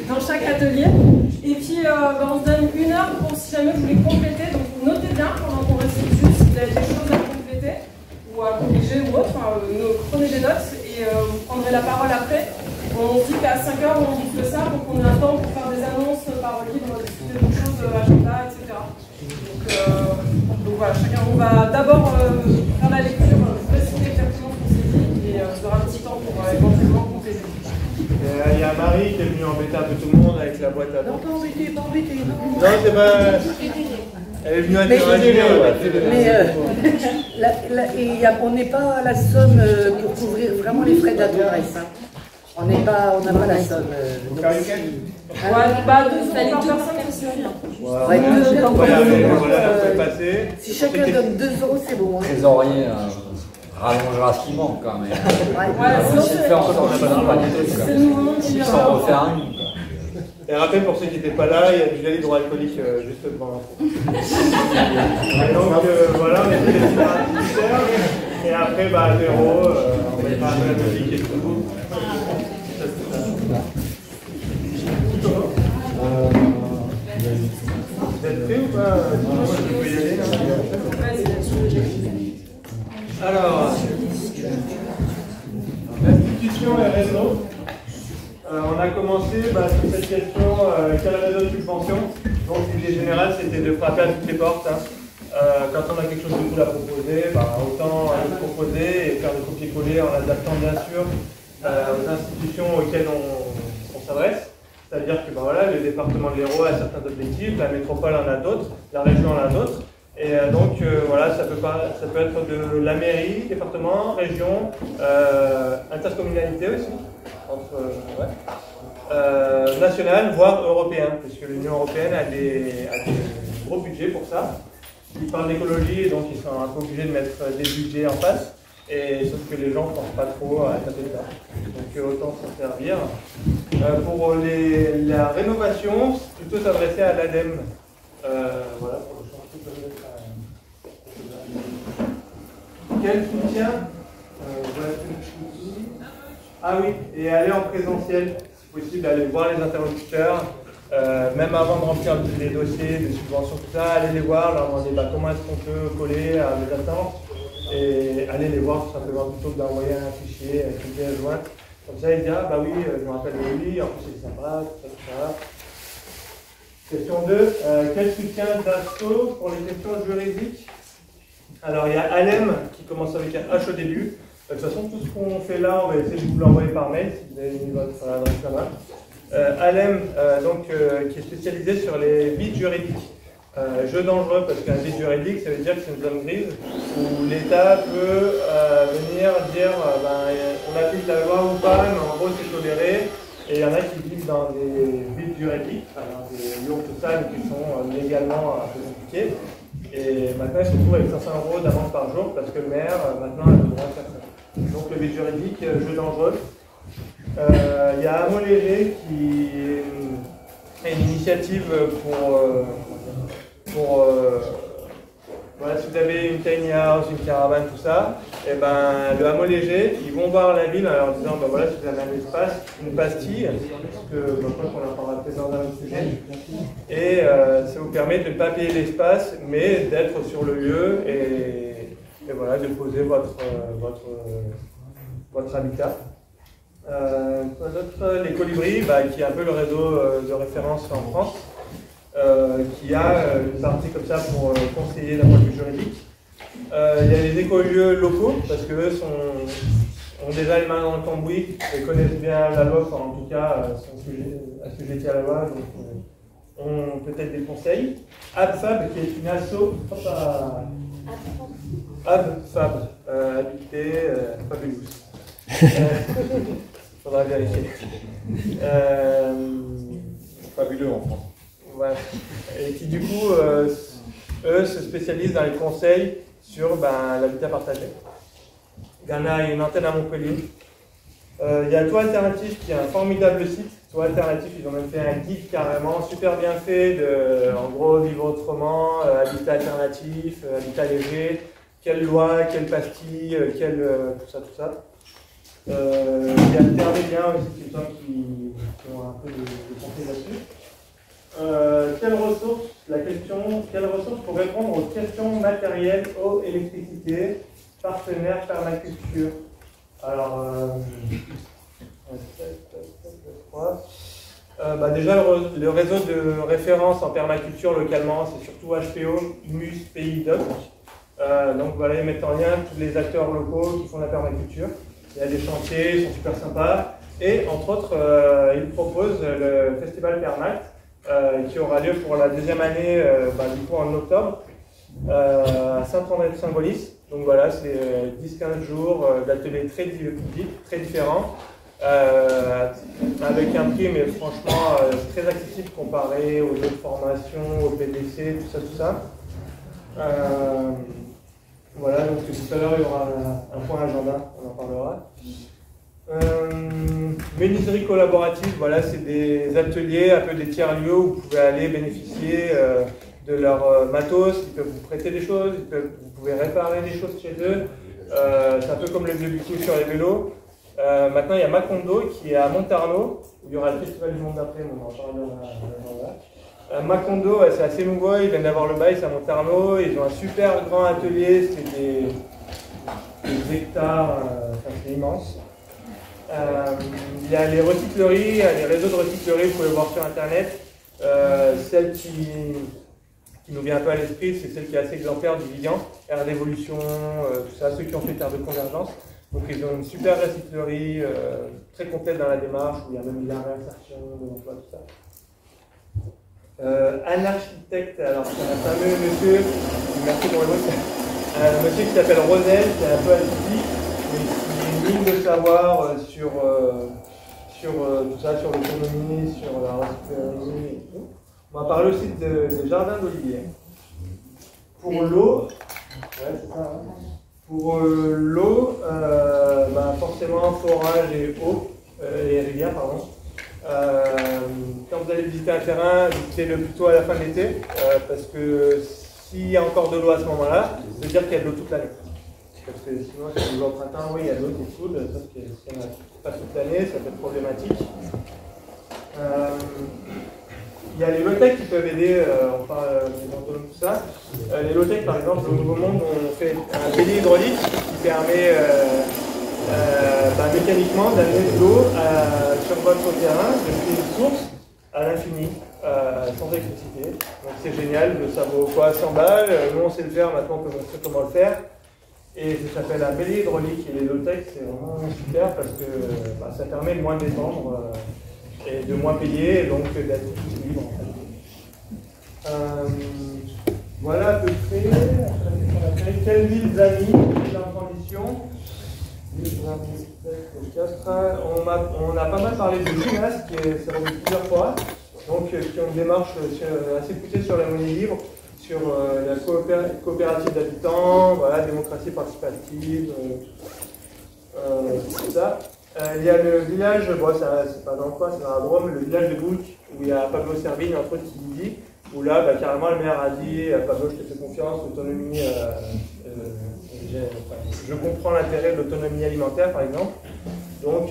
dans chaque atelier. Et puis on se donne 1 heure pour si jamais vous voulez compléter. Donc notez bien pendant qu'on restitue si vous avez des choses à compléter ou à corriger ou autre. Prenez des notes et vous prendrez la parole après. On dit qu'à 5 heures on boucle ça pour qu'on ait un temps pour faire des annonces par livre, discuter d'autres choses, agenda, etc. Donc voilà, chacun, on va d'abord faire la lecture, préciser exactement ce qu'on s'est dit et vous aurez un petit temps pour éventuellement compléter. Il y a Marie qui est venue embêter un peu tout le monde avec la boîte à dents. Non, pas embêté, non. Non, c'est pas... Elle est venue interagir. On n'est pas à la somme pour couvrir vraiment les frais de la touriste. Hein. On n'a pas la somme. Si chacun donne 2 €, c'est bon. Trésorier rallongera ce qui manque quand même. C'est le mouvement qui s'en refaire une. Et rappel pour ceux qui n'étaient pas là, il y a du gel hydroalcoolique juste devant l'info. Donc voilà, on a fait les petits et après, apéro, on va faire la musique et tout. Vous êtes prêts ou pas? Je peux y aller. Alors, institution et réseau. On a commencé sur cette question, quel réseau de subvention? Donc l'idée générale c'était de frapper à toutes les portes. Hein. Quand on a quelque chose de cool à proposer, autant le proposer et faire le copier-coller en l'adaptant bien sûr aux institutions auxquelles on s'adresse. C'est-à-dire que le département de l'Hérault a certains objectifs, la métropole en a d'autres, la région en a d'autres. Et donc ça peut être de la mairie, département, région, intercommunalité aussi, national, voire européen, puisque l'Union européenne a des gros budgets pour ça. Ils parlent d'écologie et donc ils sont un peu obligés de mettre des budgets en face, sauf que les gens ne pensent pas trop à taper ça. Donc autant s'en servir. Pour la rénovation, plutôt s'adresser à l'ADEME. Voilà, pour le chantier. Quel soutien Ah oui, et aller en présentiel, si possible, aller voir les interlocuteurs, même avant de remplir les dossiers de subventions, tout ça, aller les voir, leur demander comment est-ce qu'on peut coller à mes attentes, et aller les voir tout simplement plutôt que d'envoyer un fichier avec une pièce jointe. Comme ça, ils disent ah oui, je me rappelle de lui, en plus c'est sympa, tout ça. Question 2, quel soutien d'ASSO pour les questions juridiques? Alors il y a ALEM qui commence avec un H au début. De toute façon, tout ce qu'on fait là, on va essayer de vous l'envoyer par mail si vous avez mis votre adresse là-bas. ALEM, qui est spécialisé sur les vides juridiques. Jeu dangereux, parce qu'un vide juridique, ça veut dire que c'est une zone grise où l'État peut venir dire on applique la loi ou pas, mais en gros c'est toléré. Et il y en a qui vivent dans des vides juridiques, dans des lieux tout ça, qui sont légalement un peu compliqués. Et maintenant, ils se retrouvent avec 500 € d'amende par jour parce que le maire, maintenant, a le droit de faire ça. Donc, le vide juridique, jeu dangereux. Il y a Hameau Léger qui est une initiative voilà, si vous avez une tiny house, une caravane, tout ça, et le hameau léger, ils vont voir la ville en leur disant voilà, si vous avez un espace, une pastille, parce que je crois qu'on en parlera peut-être dans un autre sujet, et ça vous permet de ne pas payer l'espace, mais d'être sur le lieu et voilà, de poser votre habitat. Quoi d'autre? Les colibris, qui est un peu le réseau de référence en France. Qui a une partie comme ça pour conseiller d'un point de vue juridique. Il y a les écolieux locaux, parce qu'eux ont déjà les mains dans le cambouis et connaissent bien la loi, en tout cas sont assujettis à la loi, donc ont peut-être des conseils. ABFAB, qui est une asso, ABFAB, habité Fabulous. Faudra vérifier. Fabuleux en France. Ouais. Et qui du coup, eux se spécialisent dans les conseils sur l'habitat partagé. Il y en a une antenne à Montpellier. Il y a Toit Alternatif qui est un formidable site. Toit Alternatif, ils ont même fait un guide carrément super bien fait de, en gros, vivre autrement, habitat alternatif, habitat léger, quelle loi, quelle pastille, tout ça. Il y a le Terre des biens aussi, qui ont un peu de conseils quelles ressources pour répondre aux questions matérielles, eau, électricité, partenaires, permaculture. Alors, déjà, le réseau de référence en permaculture localement, c'est surtout HPO, IMUS, Pays Doc. Donc voilà, ils mettent en lien tous les acteurs locaux qui font la permaculture. Il y a des chantiers, ils sont super sympas. Et entre autres, ils proposent le festival Permact, qui aura lieu pour la deuxième année, du coup en octobre, à Saint-André-de-Saint-Golis. Donc voilà, c'est 10-15 jours d'ateliers très différents, avec un prix, mais franchement très accessible comparé aux autres formations, au PDC, tout ça. Voilà, donc tout à l'heure il y aura un point agenda, on en parlera. Menuiserie collaborative, voilà, c'est des ateliers, un peu des tiers-lieux où vous pouvez aller bénéficier de leur matos, ils peuvent vous prêter des choses, vous pouvez réparer des choses chez eux. C'est un peu comme le vieux du coup sur les vélos. Maintenant, il y a Macondo qui est à Montarno, où il y aura le Festival du Monde d'après, on en parlera. Macondo, c'est assez nouveau, ils viennent d'avoir le bail, c'est à Montarno, ils ont un super grand atelier, c'est des hectares, c'est immense. Il y a les recycleries, il y a les réseaux de recycleries, vous pouvez voir sur internet. Celle qui nous vient un peu à l'esprit, c'est celle qui est assez exemplaire du Vigan, Air d'Évolution, tout ça, ceux qui ont fait Terre de Convergence. Donc ils ont une super recyclerie, très complète dans la démarche, où il y a même de la réinsertion, de l'emploi, tout ça. Un architecte, alors c'est un fameux monsieur, merci pour le mot, un monsieur qui s'appelle Rosel, qui est un peu atypique, mais qui est une mine de savoir sur tout ça, sur l'autonomie, sur la recyclerie et tout. On va parler aussi des jardins d'Olivier. Pour l'eau, ouais, c'est ça, hein. Pour l'eau, forcément forage et eau, et rivière, pardon. Quand vous allez visiter un terrain, visitez-le plutôt à la fin de l'été, parce que s'il y a encore de l'eau à ce moment-là, ça veut dire qu'il y a de l'eau toute l'année. Parce que sinon, si vous allez au printemps, oui, il y a de l'eau qui coule, sauf que si on n'a pas toute l'année, ça peut être problématique. Il y a les low-tech qui peuvent aider, on parle de tout ça. Les low-tech, par exemple, au Nouveau Monde, on fait un bélier hydraulique qui permet mécaniquement d'amener de l'eau sur votre terrain depuis une source à l'infini, sans électricité. Donc c'est génial, ça vaut quoi, 100 balles. Nous on sait le faire, maintenant on peut montrer comment le faire. Et ça s'appelle un bélier hydraulique et les low-tech c'est vraiment super parce que ça permet de moins détendre et de moins payer et donc d'être plus libre en fait. Voilà à peu près quelles villes amies, en condition. On a pas mal parlé de Junas, qui est revenu plusieurs fois, donc qui ont une démarche assez poussée sur la monnaie libre, sur la coopérative d'habitants, voilà, démocratie participative, tout ça. Il y a le village, c'est pas dans le coin, c'est dans la Drôme, le village de Boulk, où il y a Pablo Servigne, entre autres, qui dit, où là, carrément, le maire a dit, Pablo, je te fais confiance, autonomie, je comprends l'intérêt de l'autonomie alimentaire, par exemple. Donc,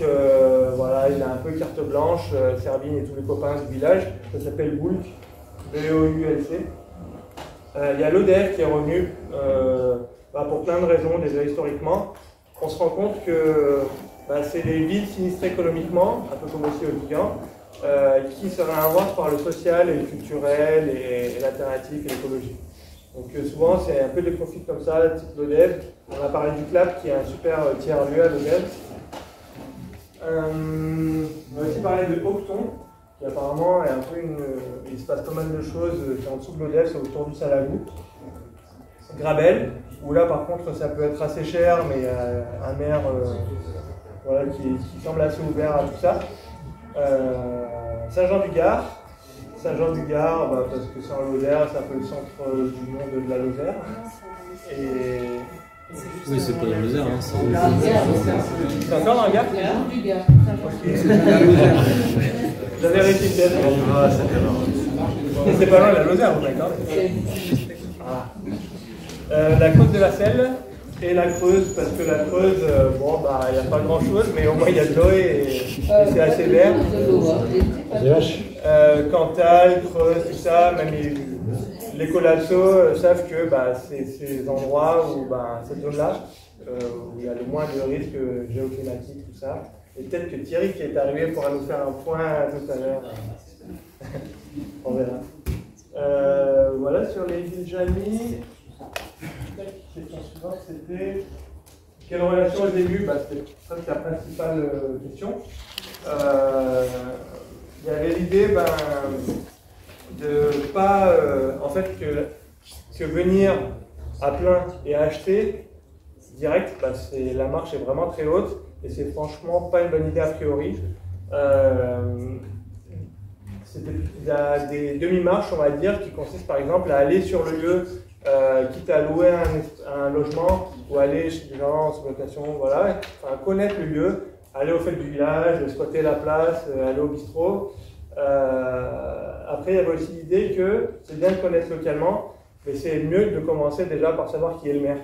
voilà, il a un peu carte blanche, Servigne et tous les copains du village, ça s'appelle Boulk, B-O-U-L-C. Il y a l'ODF qui est revenu, pour plein de raisons, déjà historiquement. On se rend compte que c'est les villes sinistrées économiquement, un peu comme aussi au Vigan, qui se réinventent par le social et le culturel et l'alternative et l'écologie. Donc souvent c'est un peu des profils comme ça, type l'ODEV. On a parlé du CLAP qui est un super tiers-lieu à l'ODEV. On a aussi parlé de Octon, qui apparemment est un peu il se passe pas mal de choses en dessous de l'ODEV, c'est autour du Salagou. Grabel, où là par contre ça peut être assez cher, mais un maire qui semble assez ouvert à tout ça. Saint-Jean-du-Gard, parce que c'est en Lozère, c'est un peu le centre du monde de la Lozère. Oui, c'est pas dans le Lozère, hein. C'est encore dans le Gard ? J'avais vérifié. C'est pas loin de la Lozère, vous d'accord ? La Côte de la Selle et la Creuse, parce que la Creuse, il n'y a pas grand chose, mais au moins il y a de l'eau et c'est assez vert. Cantal, Creuse, tout ça, même les collasso savent que c'est ces endroits où cette zone-là, où il y a le moins de risques géoclimatiques, tout ça. Et peut-être que Thierry qui est arrivé pourra nous faire un point tout à l'heure. On verra. Voilà, sur les villes Jamy. La question suivante, c'était quelle relation au début? C'était presque la principale question. Il y avait l'idée de pas, en fait, que venir à plein et acheter direct, la marche est vraiment très haute et c'est franchement pas une bonne idée a priori. Il y a des demi-marches, on va dire, qui consistent par exemple à aller sur le lieu, quitte à louer un logement ou aller chez des gens en sous-location, voilà, enfin, connaître le lieu, aller au fêtes du village, squatter la place, aller au bistrot. Après, il y avait aussi l'idée que c'est bien de connaître localement, mais c'est mieux de commencer déjà par savoir qui est le maire.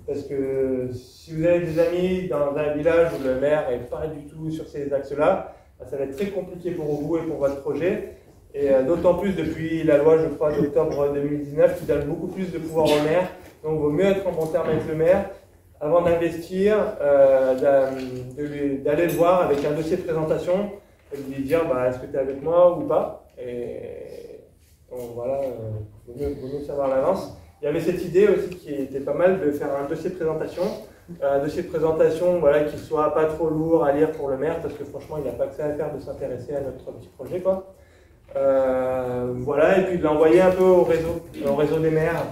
Parce que si vous avez des amis dans un village où le maire n'est pas du tout sur ces axes-là, ça va être très compliqué pour vous et pour votre projet. Et d'autant plus depuis la loi, je crois, d'octobre 2019, qui donne beaucoup plus de pouvoir au maire. Donc, il vaut mieux être en bon terme avec le maire avant d'investir, d'aller le voir avec un dossier de présentation et de lui dire est-ce que tu es avec moi ou pas. Et donc, voilà, il vaut mieux savoir à l'avance. Il y avait cette idée aussi qui était pas mal de faire un dossier de présentation. Un dossier de présentation qui soit pas trop lourd à lire pour le maire, parce que franchement, il n'a pas que ça à faire de s'intéresser à notre petit projet, quoi. Voilà, et puis de l'envoyer un peu au réseau des maires.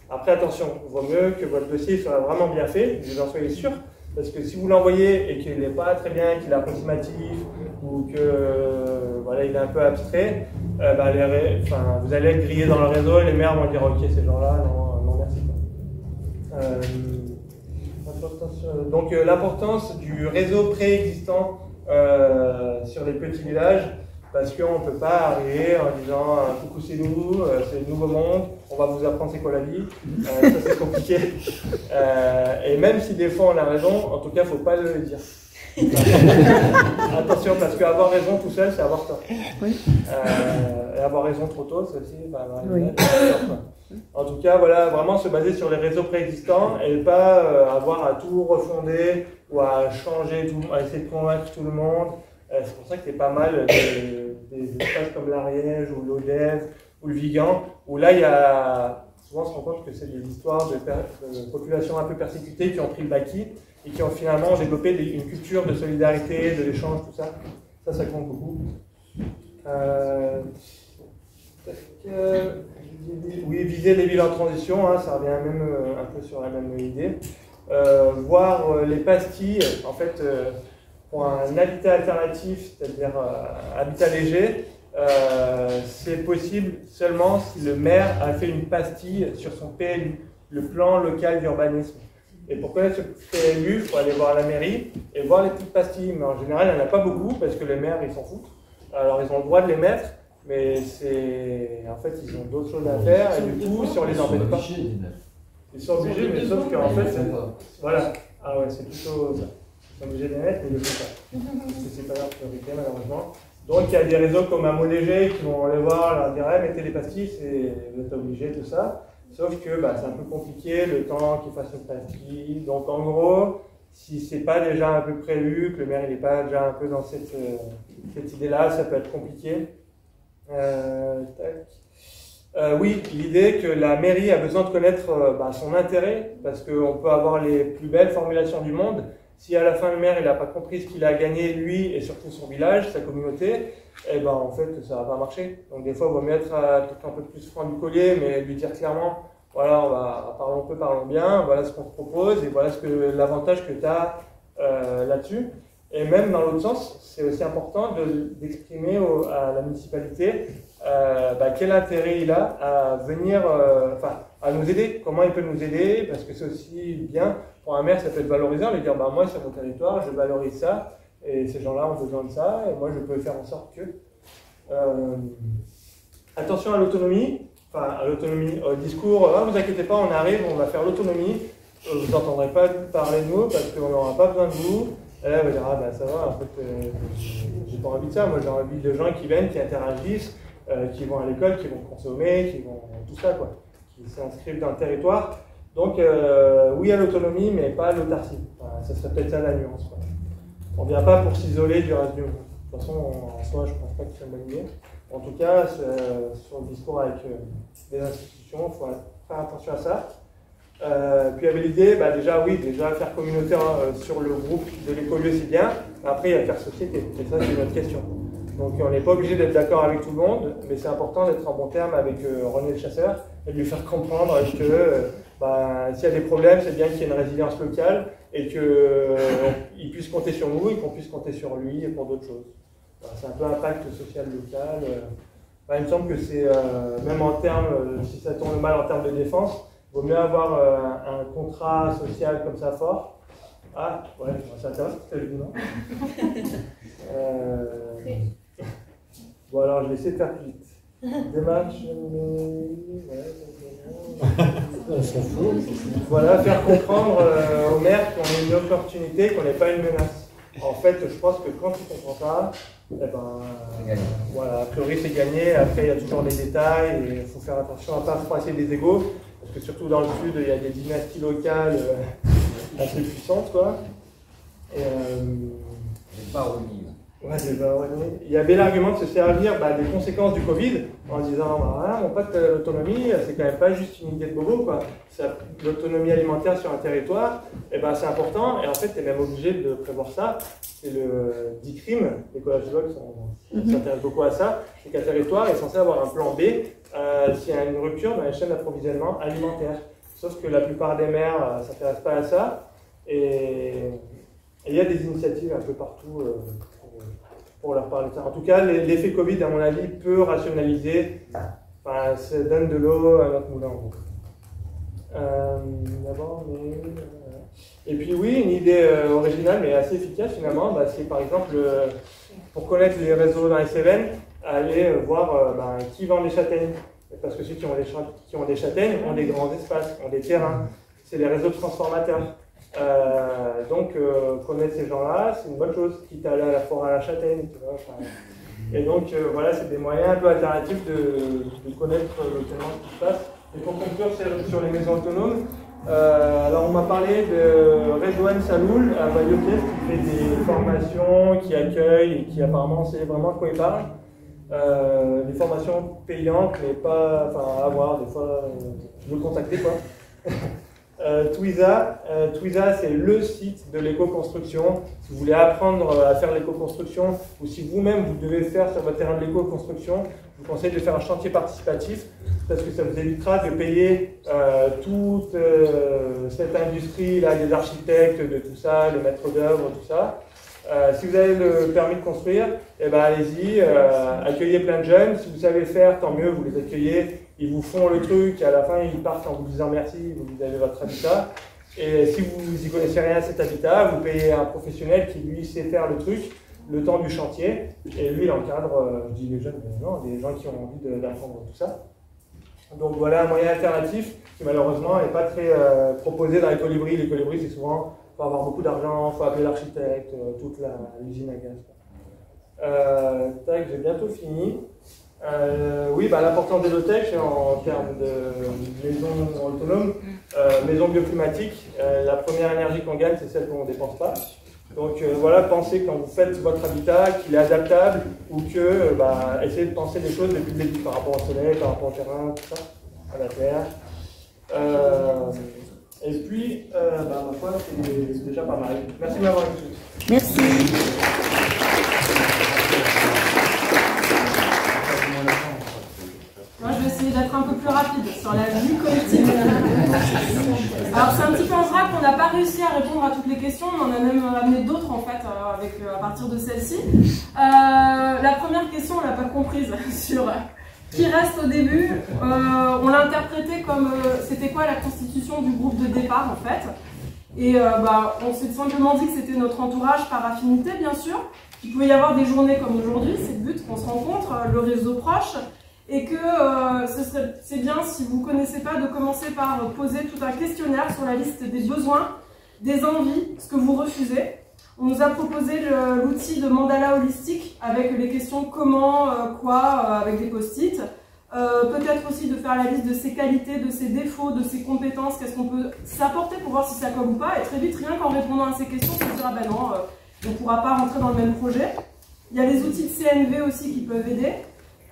Après, attention, il vaut mieux que votre dossier soit vraiment bien fait, que vous en soyez sûr, parce que si vous l'envoyez et qu'il n'est pas très bien, qu'il est approximatif, ou que il est un peu abstrait, vous allez être grillé dans le réseau et les maires vont dire ok, ces gens-là, non merci. Donc l'importance du réseau préexistant sur les petits villages, parce qu'on ne peut pas arriver en disant coucou c'est nous, c'est le nouveau monde, on va vous apprendre c'est quoi la vie, ça c'est compliqué. Et même si des fois on a raison, en tout cas il ne faut pas le dire. Attention, parce qu'avoir raison tout seul c'est avoir tort. Oui. Et avoir raison trop tôt, c'est aussi oui. En tout cas, voilà, vraiment se baser sur les réseaux préexistants et pas avoir à tout refonder ou à changer tout, à essayer de convaincre tout le monde. C'est pour ça que c'est pas mal des espaces comme l'Ariège ou l'Odève ou le Vigan, où là, il y a, souvent on se rend compte que c'est des histoires de populations un peu persécutées qui ont pris le bâti et qui ont finalement développé une culture de solidarité, de l'échange, tout ça. Ça compte beaucoup. Oui, viser les villes en transition, hein, ça revient même un peu sur la même idée. Voir les pastilles, en fait, pour un habitat alternatif, c'est-à-dire habitat léger, c'est possible seulement si le maire a fait une pastille sur son PLU, le plan local d'urbanisme. Et pour connaître ce PLU, il faut aller voir la mairie et voir les petites pastilles. Mais en général, il n'y en a pas beaucoup parce que les maires, ils s'en foutent. Alors, ils ont le droit de les mettre, mais en fait, ils ont d'autres choses à faire et du coup, si on les embête pas. Ils sont obligés, mais sauf qu'en fait, voilà. Ah ouais, c'est plutôt ça. Ils sont obligés de les mettre, mais ils ne le font pas. Parce que c'est pas leur priorité, malheureusement. Donc, il y a des réseaux comme Hameau Léger qui vont aller voir, leur dire hey, mettez les pastilles, vous êtes obligés, tout ça. Sauf que c'est un peu compliqué, le temps qu'ils fassent une pastille. Donc, en gros, si c'est pas déjà un peu prévu, que le maire n'est pas déjà un peu dans cette idée-là, ça peut être compliqué. Oui, l'idée que la mairie a besoin de connaître son intérêt, parce qu'on peut avoir les plus belles formulations du monde. Si à la fin le maire n'a pas compris ce qu'il a gagné lui et surtout son village, sa communauté, en fait ça va pas marcher. Donc des fois il vaut mieux être un peu plus franc du collier, mais lui dire clairement, voilà, parlons bien, voilà ce qu'on te propose et voilà l'avantage que tu as là-dessus. Et même dans l'autre sens, c'est aussi important d'exprimer à la municipalité quel intérêt il a à venir, à nous aider, comment il peut nous aider, parce que c'est aussi bien, pour un maire ça peut être valorisant, lui dire moi sur mon territoire je valorise ça, et ces gens-là ont besoin de ça, et moi je peux faire en sorte que... attention à l'autonomie, au discours, vous inquiétez pas, on arrive, on va faire l'autonomie, vous n'entendrez pas parler de nous parce qu'on n'aura pas besoin de vous. Et là, on va dire, ça va, en fait, j'ai pas envie de ça. Moi, j'ai envie de gens qui viennent, qui interagissent, qui vont à l'école, qui vont consommer, qui vont tout ça, quoi. s'inscrivent dans le territoire. Donc oui à l'autonomie, mais pas à l'autarcie. Enfin, ça serait peut-être ça la nuance, quoi. On ne vient pas pour s'isoler du reste du monde. De toute façon, en soi, je ne pense pas que c'est une bonne idée. En tout cas, sur le discours avec des institutions, il faut faire attention à ça. Puis il y avait l'idée, déjà faire communautaire sur le groupe de l'écolieu, c'est bien. Après, il y a faire société. Et ça, c'est une autre question. Donc on n'est pas obligé d'être d'accord avec tout le monde, mais c'est important d'être en bon terme avec René le chasseur et de lui faire comprendre que s'il y a des problèmes, c'est bien qu'il y ait une résilience locale et qu'il puisse compter sur nous et qu'on puisse compter sur lui et pour d'autres choses. C'est un peu un pacte social local. Il me semble que c'est, même en termes, si ça tourne mal en termes de défense, il vaut mieux avoir un contrat social comme ça fort. Ah, ouais, c'est intéressant ce que je dis, non? Bon, alors je vais essayer de faire plus vite. Démarche. On s'en fout. Voilà, faire comprendre aux maires qu'on a une opportunité, qu'on n'est pas une menace. En fait, je pense que quand tu ne comprends pas, voilà, a priori c'est gagné. Après, il y a toujours des détails et il faut faire attention à ne pas froisser des égos. Parce que surtout dans le sud, il y a des dynasties locales assez puissantes, quoi. Et, Les baronnies. Ouais, il y avait l'argument de se servir des conséquences du Covid en disant mon pote, l'autonomie, c'est quand même pas juste une idée de bobo, quoi. L'autonomie alimentaire sur un territoire, c'est important et en fait, tu es même obligé de prévoir ça. C'est le DICRIM, les écologistes s'intéressent beaucoup à ça, c'est qu'un territoire est censé avoir un plan B s'il y a une rupture dans les chaînes d'approvisionnement alimentaire. Sauf que la plupart des maires ne s'intéressent pas à ça et il y a des initiatives un peu partout pour leur parler de ça. En tout cas, l'effet Covid, à mon avis, peut rationaliser, ça donne de l'eau à notre moulin en gros. Et puis oui, une idée originale mais assez efficace finalement, c'est par exemple, pour connaître les réseaux dans les Cévennes, aller voir qui vend des châtaignes. Parce que ceux qui ont des châtaignes ont des grands espaces, ont des terrains. C'est les réseaux de transformateurs. Donc connaître ces gens-là, c'est une bonne chose, quitte à aller à la forêt à la châtaigne, tu vois, et donc voilà, c'est des moyens un peu alternatifs de connaître localement ce qui se passe. Et pour conclure sur les maisons autonomes, alors on m'a parlé de Redouane Saloul à Bayeux-Pièce qui fait des formations, qui accueille et qui apparemment sait vraiment de quoi il parle. Des formations payantes, mais pas, à voir, des fois je veux contacter quoi. Twiza, c'est le site de l'éco-construction. Si vous voulez apprendre à faire l'éco-construction ou si vous-même vous devez faire sur votre terrain de l'éco-construction, je vous conseille de faire un chantier participatif parce que ça vous évitera de payer toute cette industrie là, des architectes, de tout ça, les maîtres d'œuvre, tout ça. Si vous avez le permis de construire, allez-y, accueillez plein de jeunes. Si vous savez faire, tant mieux, vous les accueillez. Ils vous font le truc, et à la fin, ils partent en vous disant merci, vous avez votre habitat. Et si vous n'y connaissez rien à cet habitat, vous payez un professionnel qui, lui, sait faire le truc, le temps du chantier. Et lui, il encadre, je dis les jeunes, mais non, des gens qui ont envie d'apprendre tout ça. Donc voilà un moyen alternatif qui, malheureusement, n'est pas très proposé dans les colibris. Les colibris, c'est souvent, il faut avoir beaucoup d'argent, il faut appeler l'architecte, toute l'usine à gaz. Tac, j'ai bientôt fini. Oui, l'importance des low-tech en termes de maisons autonomes, maisons bioclimatiques, la première énergie qu'on gagne, c'est celle qu'on ne dépense pas. Donc voilà, pensez quand vous faites votre habitat qu'il est adaptable ou que, essayez de penser des choses depuis le début par rapport au soleil, par rapport au terrain, tout ça, à la terre. Et puis, ma foi, c'est déjà pas mal. Merci de m'avoir écouté. Merci. Moi, je vais essayer d'être un peu plus rapide sur la vue collective. Alors, c'est un petit peu en vrac qu'on n'a pas réussi à répondre à toutes les questions. On en a même amené d'autres, en fait, à partir de celle-ci. La première question, on l'a pas comprise sur qui reste au début. On l'a interprété comme c'était quoi la constitution du groupe de départ, en fait. Et on s'est simplement dit que c'était notre entourage par affinité, bien sûr. Il pouvait y avoir des journées comme aujourd'hui, c'est le but qu'on se rencontre, le réseau proche. Et que c'est bien, si vous ne connaissez pas, de commencer par poser tout un questionnaire sur la liste des besoins, des envies, ce que vous refusez. On nous a proposé l'outil de mandala holistique avec les questions comment, quoi, avec des post-it. Peut-être aussi de faire la liste de ses qualités, de ses défauts, de ses compétences, qu'est-ce qu'on peut s'apporter pour voir si ça colle ou pas. Et très vite, rien qu'en répondant à ces questions, se dire, ah ben non, on ne pourra pas rentrer dans le même projet. Il y a les outils de CNV aussi qui peuvent aider.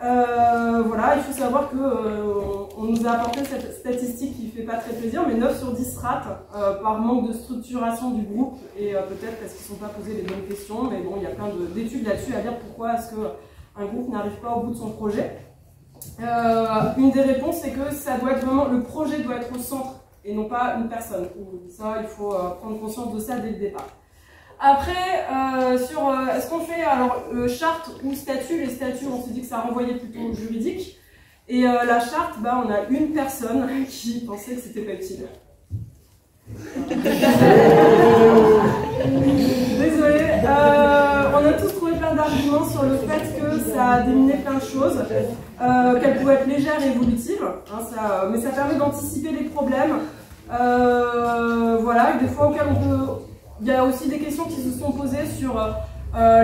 Voilà, il faut savoir qu'on nous a apporté cette statistique qui ne fait pas très plaisir, mais 9 sur 10 ratent par manque de structuration du groupe et peut-être parce qu'ils ne sont pas posés les bonnes questions. Mais bon, il y a plein d'études là-dessus à dire pourquoi est-ce qu'un groupe n'arrive pas au bout de son projet. Une des réponses, c'est que ça doit être vraiment, le projet doit être au centre et non pas une personne. Ça, il faut prendre conscience de ça dès le départ. Après, est-ce qu'on fait alors charte ou statut? Les statuts, on s'est dit que ça renvoyait plutôt au juridique. Et la charte, bah, on a une personne qui pensait que c'était pas utile. Désolée. On a tous trouvé plein d'arguments sur le fait que ça a déminé plein de choses, qu'elle pouvait être légère et évolutive, hein, mais ça permet d'anticiper les problèmes. Voilà, des fois auxquels on peut... Il y a aussi des questions qui se sont posées sur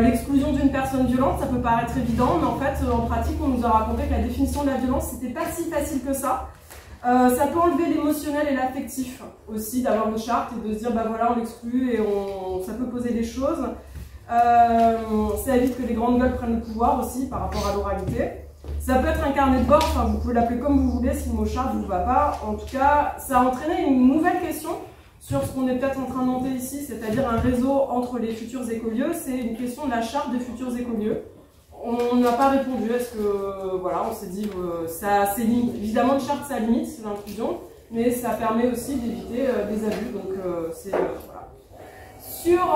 l'exclusion d'une personne violente. Ça peut paraître évident, mais en fait, en pratique, on nous a raconté que la définition de la violence, c'était pas si facile que ça. Ça peut enlever l'émotionnel et l'affectif aussi d'avoir une charte et de se dire, bah voilà, on l'exclut et ça peut poser des choses. Ça évite que les grandes gueules prennent le pouvoir aussi par rapport à l'oralité. Ça peut être un carnet de bord, enfin, vous pouvez l'appeler comme vous voulez si le mot charte ne vous va pas. En tout cas, ça a entraîné une nouvelle question sur ce qu'on est peut-être en train de monter ici, c'est-à-dire un réseau entre les futurs écolieux. C'est une question de la charte des futurs écolieux. On n'a pas répondu, est-ce que, voilà, on s'est dit, ça c'est limite. Évidemment, une charte, ça limite l'inclusion, mais ça permet aussi d'éviter des abus, donc c'est, voilà. Sur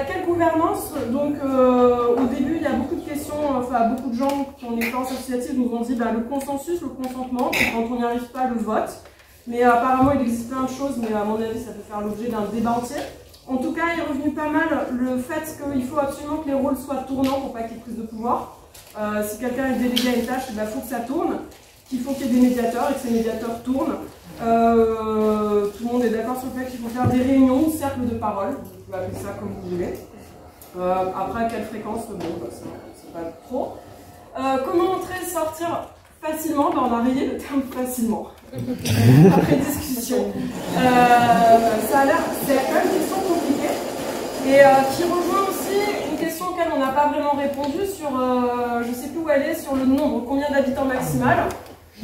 quelle gouvernance, donc au début, il y a beaucoup de questions, enfin, beaucoup de gens qui ont une expérience associative nous ont dit, bah, le consensus, le consentement, quand on n'y arrive pas, le vote. Mais apparemment, il existe plein de choses, mais à mon avis, ça peut faire l'objet d'un débat entier. En tout cas, il est revenu pas mal le fait qu'il faut absolument que les rôles soient tournants pour pas qu'il y ait prise de pouvoir. Si quelqu'un est délégué à une tâche, il faut que ça tourne, qu'il faut qu'il y ait des médiateurs et que ces médiateurs tournent. Tout le monde est d'accord sur le fait qu'il faut faire des réunions, cercles de parole, vous pouvez appeler ça comme vous voulez. Après, à quelle fréquence, bon, bah, c'est pas trop. Comment entrer et sortir facilement? Ben, on a rayé le terme facilement. Après discussion. Ça a l'air, c'est quand même une question compliquée et qui rejoint aussi une question auquel on n'a pas vraiment répondu sur, je ne sais plus où elle est, sur le nombre, combien d'habitants maximal.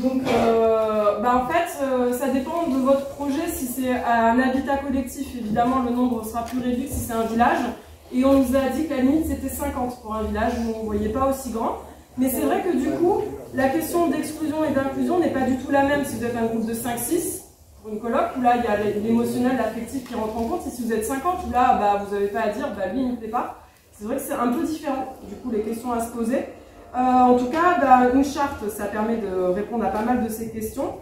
Donc, en fait, ça dépend de votre projet. Si c'est un habitat collectif, évidemment, le nombre sera plus réduit que si c'est un village. Et on nous a dit que la limite, c'était 50 pour un village où on ne voyait pas aussi grand. Mais c'est vrai que du coup, la question d'exclusion et d'inclusion n'est pas du tout la même si vous êtes un groupe de 5-6 pour une coloc, où là, il y a l'émotionnel, l'affectif qui rentre en compte. Et si vous êtes 50, où là, bah, vous n'avez pas à dire, bah, lui, il ne me plaît pas. C'est vrai que c'est un peu différent, du coup, les questions à se poser. En tout cas, bah, une charte, ça permet de répondre à pas mal de ces questions.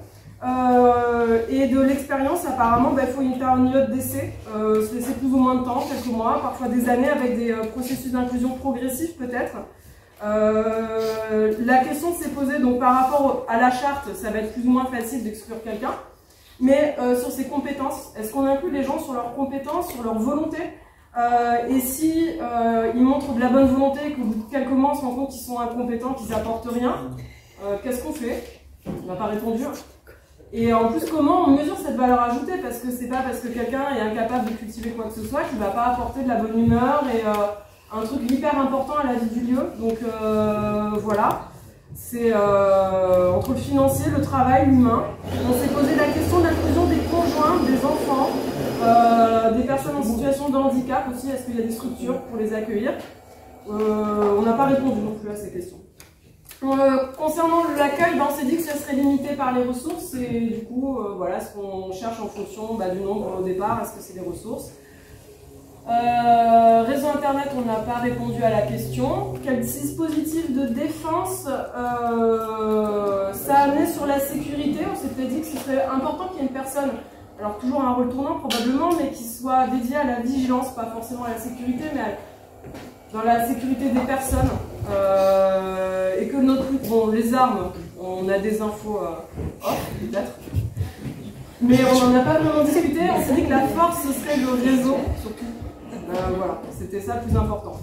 Et de l'expérience, apparemment, bah, il faut faire une période d'essai, se laisser plus ou moins de temps, quelques mois, parfois des années, avec des processus d'inclusion progressifs peut-être. La question s'est posée donc par rapport à la charte, ça va être plus ou moins facile d'exclure quelqu'un, mais sur ses compétences, est-ce qu'on inclut les gens sur leurs compétences, sur leur volonté, et si ils montrent de la bonne volonté et qu'au bout de quelques mois on se rend compte qu'ils sont incompétents, qu'ils n'apportent rien, qu'est-ce qu'on fait? On n'a pas répondu. Et en plus, comment on mesure cette valeur ajoutée? Parce que c'est pas parce que quelqu'un est incapable de cultiver quoi que ce soit qu'il ne va pas apporter de la bonne humeur et un truc hyper important à la vie du lieu. Donc voilà, c'est entre le financier, le travail, l'humain. On s'est posé la question de l'inclusion des conjoints, des enfants, des personnes en situation de handicap aussi. Est-ce qu'il y a des structures pour les accueillir? On n'a pas répondu non plus à ces questions. Concernant l'accueil, ben, on s'est dit que ça serait limité par les ressources et du coup, voilà ce qu'on cherche en fonction du nombre au départ. Est-ce que c'est des ressources? Réseau internet, on n'a pas répondu à la question. Quel dispositif de défense ça a amené sur la sécurité? On s'était dit que ce serait important qu'il y ait une personne, alors toujours un rôle tournant probablement, mais qui soit dédié à la vigilance, pas forcément à la sécurité, mais dans la sécurité des personnes. Et que notre lutte, bon, les armes, on a des infos off peut-être. Mais on n'en a pas vraiment discuté, on s'est dit que la force ce serait le réseau, surtout. Voilà, c'était ça le plus important.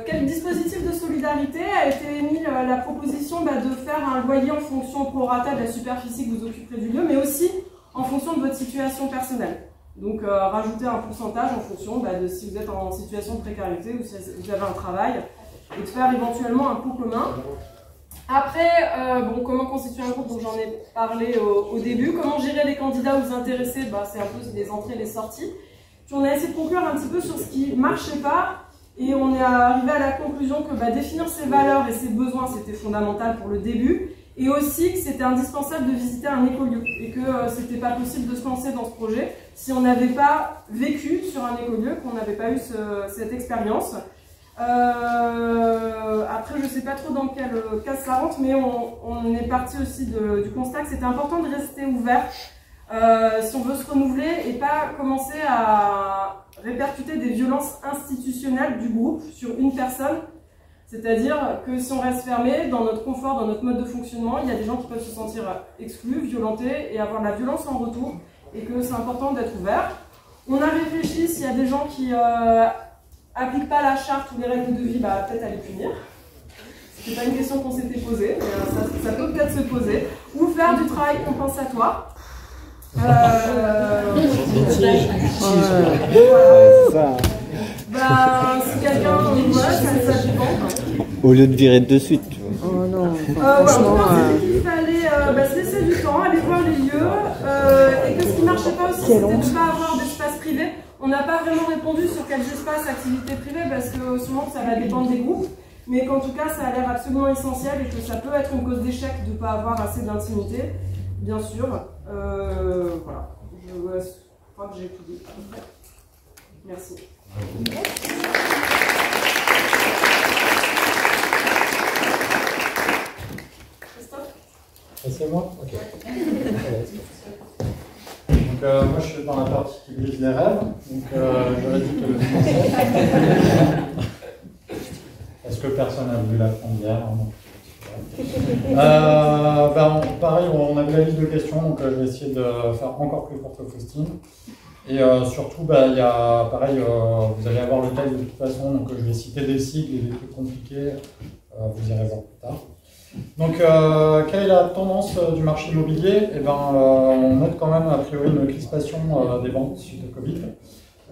Quel dispositif de solidarité a été émis la proposition de faire un loyer en fonction pro rata de la superficie que vous occuperez du lieu, mais aussi en fonction de votre situation personnelle. Donc rajouter un pourcentage en fonction de si vous êtes en situation de précarité ou si vous avez un travail, et de faire éventuellement un pot commun. Après, comment constituer un groupe, donc j'en ai parlé au début. Comment gérer les candidats aux intéressés, c'est un peu les entrées et les sorties. Puis on a essayé de conclure un petit peu sur ce qui ne marchait pas, et on est arrivé à la conclusion que définir ses valeurs et ses besoins, c'était fondamental pour le début, et aussi que c'était indispensable de visiter un écolieu, et que c'était pas possible de se lancer dans ce projet si on n'avait pas vécu sur un écolieu, qu'on n'avait pas eu cette expérience. Après, je sais pas trop dans quel cas ça rentre, mais on est parti aussi du constat que c'était important de rester ouvert si on veut se renouveler et pas commencer à répercuter des violences institutionnelles du groupe sur une personne. C'est-à-dire que si on reste fermé dans notre confort, dans notre mode de fonctionnement, il y a des gens qui peuvent se sentir exclus, violentés et avoir de la violence en retour, et que c'est important d'être ouvert. On a réfléchi s'il y a des gens qui appliquent pas la charte ou les règles de vie, peut-être à les punir. C'est pas une question qu'on s'était posée, mais ça peut peut-être se poser. Ou faire du travail compensatoire. Si quelqu'un ça dépend. Au lieu de virer de suite, tu vois. Oh non. Il fallait se laisser du temps, aller voir les lieux, et que ce qui ne marchait pas aussi, c'était de ne pas avoir d'espace privé. On n'a pas vraiment répondu sur quels espaces activités privées, parce que souvent ça va dépendre des groupes, mais qu'en tout cas ça a l'air absolument essentiel et que ça peut être une cause d'échec de ne pas avoir assez d'intimité, bien sûr. Voilà, je crois que j'ai tout dit. Merci. C'est moi? Ok. Donc moi je suis dans la partie qui brise les rêves, donc j'aurais dit que le français. Est-ce que personne n'a vu la première? Pareil, on avait la liste de questions, donc je vais essayer de faire encore plus courte Faustine. Et surtout, il y a, pareil, vous allez avoir le texte de toute façon, donc je vais citer des sigles et des trucs compliqués, vous irez voir plus tard. Donc, quelle est la tendance du marché immobilier? On note quand même a priori une crispation des ventes suite au Covid,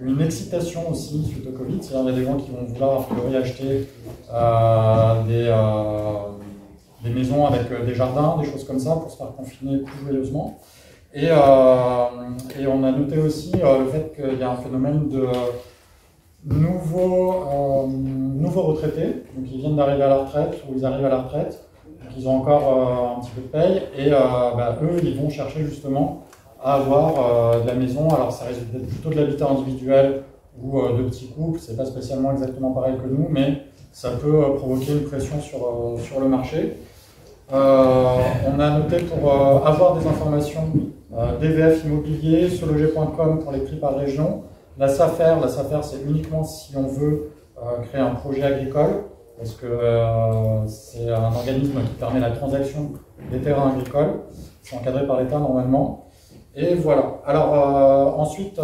une excitation aussi suite au Covid, c'est-à-dire qu'il y a des gens qui vont vouloir a priori acheter des maisons avec des jardins, des choses comme ça, pour se faire confiner plus joyeusement. Et on a noté aussi le fait qu'il y a un phénomène de nouveaux retraités, donc ils viennent d'arriver à la retraite ou ils arrivent à la retraite, donc ils ont encore un petit peu de paye, et eux ils vont chercher justement à avoir de la maison. Alors ça risque d'être plutôt de l'habitat individuel ou de petits couples, c'est pas spécialement exactement pareil que nous, mais ça peut provoquer une pression sur le marché. On a noté pour avoir des informations DVF immobilier, SeLoger.com pour les prix par région. La SAFER c'est uniquement si on veut créer un projet agricole, parce que c'est un organisme qui permet la transaction des terrains agricoles. C'est encadré par l'État normalement. Et voilà. Alors ensuite,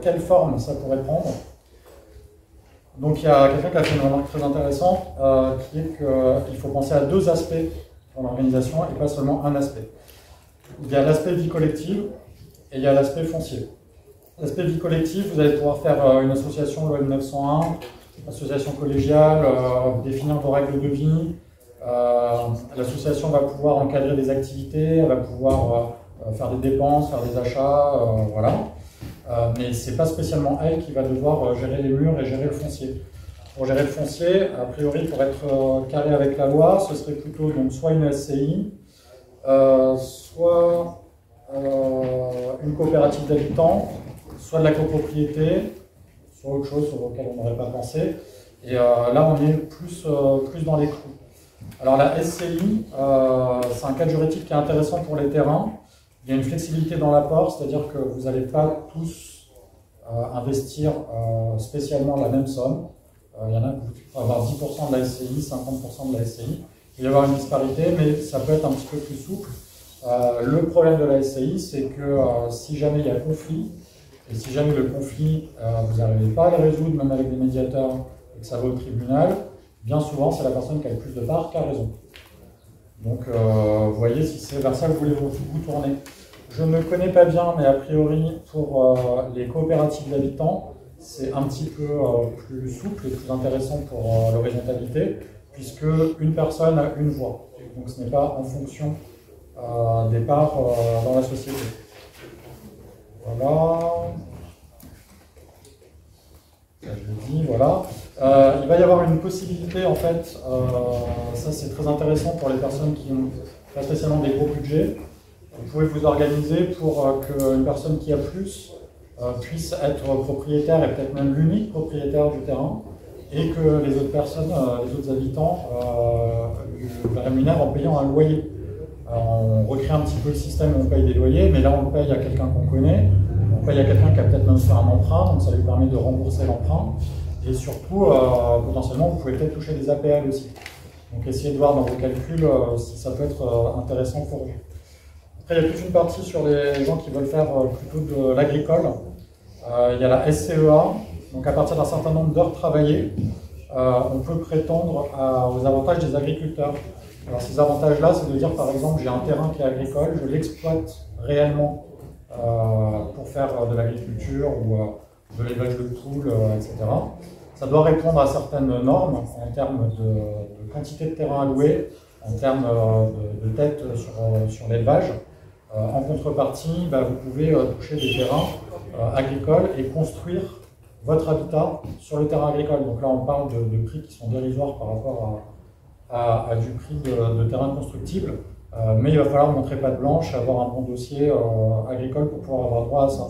quelle forme ça pourrait prendre? Donc il y a quelqu'un qui a fait une remarque très intéressante, qui est qu'il faut penser à deux aspects pour l'organisation et pas seulement un aspect. Il y a l'aspect vie collective et il y a l'aspect foncier. L'aspect vie collective, vous allez pouvoir faire une association loi 1901, association collégiale, définir vos règles de vie. L'association va pouvoir encadrer des activités, elle va pouvoir faire des dépenses, faire des achats, voilà. Mais ce n'est pas spécialement elle qui va devoir gérer les murs et gérer le foncier. Pour gérer le foncier, a priori, pour être carré avec la loi, ce serait plutôt donc, soit une SCI, soit une coopérative d'habitants, soit de la copropriété, soit autre chose sur lequel on n'aurait pas pensé. Et là, on est plus dans les clous. Alors la SCI, c'est un cadre juridique qui est intéressant pour les terrains. Il y a une flexibilité dans l'apport, c'est-à-dire que vous n'allez pas tous investir spécialement la même somme. Il y en a qui peuvent avoir 10% de la SCI, 50% de la SCI. Il va y avoir une disparité, mais ça peut être un petit peu plus souple. Le problème de la SCI, c'est que si jamais il y a conflit, Et si jamais le conflit, vous n'arrivez pas à le résoudre, même avec des médiateurs, et que ça va au tribunal, bien souvent, c'est la personne qui a le plus de parts qui a raison. Donc, vous voyez si c'est vers ça que vous voulez vous tourner. Je ne connais pas bien, mais a priori, pour les coopératives d'habitants, c'est un petit peu plus souple et plus intéressant pour l'horizontalité, puisque une personne a une voix. Donc, ce n'est pas en fonction des parts dans la société. Voilà. Ça, je le dis, voilà. Il va y avoir une possibilité, en fait, ça c'est très intéressant pour les personnes qui n'ont pas spécialement des gros budgets. Vous pouvez vous organiser pour qu'une personne qui a plus puisse être propriétaire et peut-être même l'unique propriétaire du terrain, et que les autres personnes, les autres habitants, le rémunèrent en payant un loyer. Alors, on recrée un petit peu le système où on paye des loyers, mais là on le paye à quelqu'un qu'on connaît, on paye à quelqu'un qui a peut-être même fait un emprunt, donc ça lui permet de rembourser l'emprunt, et surtout, potentiellement, vous pouvez peut-être toucher des APL aussi. Donc essayez de voir dans vos calculs si ça peut être intéressant pour vous. Après, il y a toute une partie sur les gens qui veulent faire plutôt de l'agricole. Il y a la SCEA, donc à partir d'un certain nombre d'heures travaillées, on peut prétendre aux avantages des agriculteurs. Alors ces avantages-là, c'est de dire par exemple, j'ai un terrain qui est agricole, je l'exploite réellement pour faire de l'agriculture ou de l'élevage de poules, etc. Ça doit répondre à certaines normes en termes de quantité de terrain alloué, en termes de têtes sur l'élevage. En contrepartie, vous pouvez toucher des terrains agricoles et construire votre habitat sur le terrain agricole. Donc là, on parle de prix qui sont dérisoires par rapport à du prix de terrain constructible, mais il va falloir montrer patte blanche, avoir un bon dossier agricole pour pouvoir avoir droit à ça.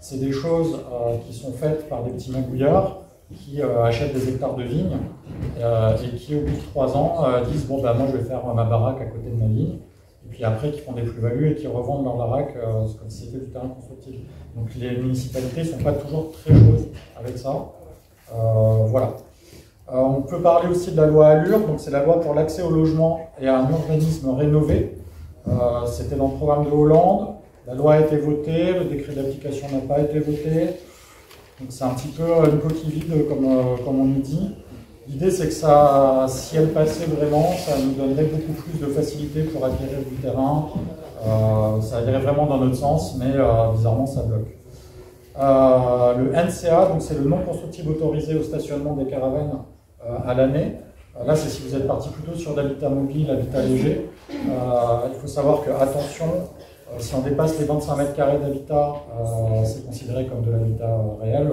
C'est des choses qui sont faites par des petits magouilleurs qui achètent des hectares de vignes et qui, au bout de 3 ans, disent « bon, moi je vais faire ma baraque à côté de ma vigne ». Et puis après, qui font des plus-values et qui revendent leur baraque comme si c'était du terrain constructible. Donc les municipalités ne sont pas toujours très chaudes avec ça. Voilà. On peut parler aussi de la loi Allure, donc c'est la loi pour l'accès au logement et à un urbanisme rénové. C'était dans le programme de Hollande. La loi a été votée, le décret d'application n'a pas été voté. Donc c'est un petit peu une coquille vide, comme on nous dit. L'idée, c'est que ça, si elle passait vraiment, ça nous donnerait beaucoup plus de facilité pour acquérir du terrain. Ça irait vraiment dans notre sens, mais bizarrement, ça bloque. Le NCA, donc c'est le non constructible autorisé au stationnement des caravanes à l'année. Là, c'est si vous êtes parti plutôt sur l'habitat mobile, l'habitat léger. Il faut savoir que, attention, si on dépasse les 25 mètres carrés d'habitat, c'est considéré comme de l'habitat réel,